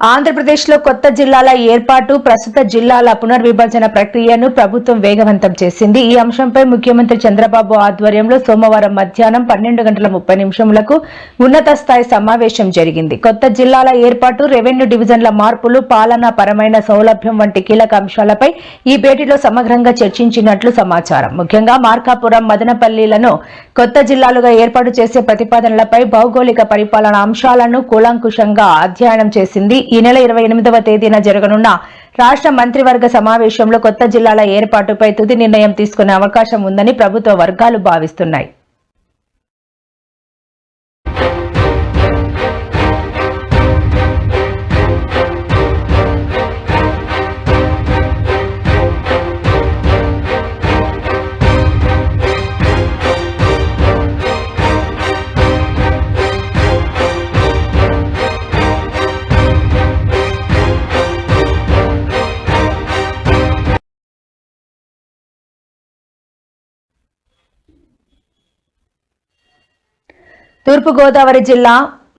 ఆంధ్రప్రదేశ్లో కొత్త జిల్లాల ఏర్పాటు, ప్రస్తుత జిల్లాల పునర్విభజన ప్రక్రియను ప్రభుత్వం వేగవంతం చేసింది. ఈ అంశంపై ముఖ్యమంత్రి చంద్రబాబు ఆధ్వర్యంలో సోమవారం మధ్యాహ్నం 12:30 ఉన్నత స్థాయి సమావేశం జరిగింది. కొత్త జిల్లాల ఏర్పాటు, రెవెన్యూ డివిజన్ల మార్పులు, పాలనా పరమైన సౌలభ్యం వంటి కీలక అంశాలపై ఈ భేటీలో సమగ్రంగా చర్చించినట్లు సమాచారం. ముఖ్యంగా మార్కాపురం, మదనపల్లిలను కొత్త జిల్లాలుగా ఏర్పాటు చేసే ప్రతిపాదనలపై భౌగోళిక పరిపాలన అంశాలను కూలంకుషంగా అధ్యయనం చేసింది. ఈ నెల 28వ తేదీన జరగనున్న రాష్ట్ర మంత్రివర్గ సమావేశంలో కొత్త జిల్లాల ఏర్పాటుపై తుది నిర్ణయం తీసుకునే అవకాశం ఉందని ప్రభుత్వ వర్గాలు భావిస్తున్నాయి. తూర్పుగోదావరి జిల్లా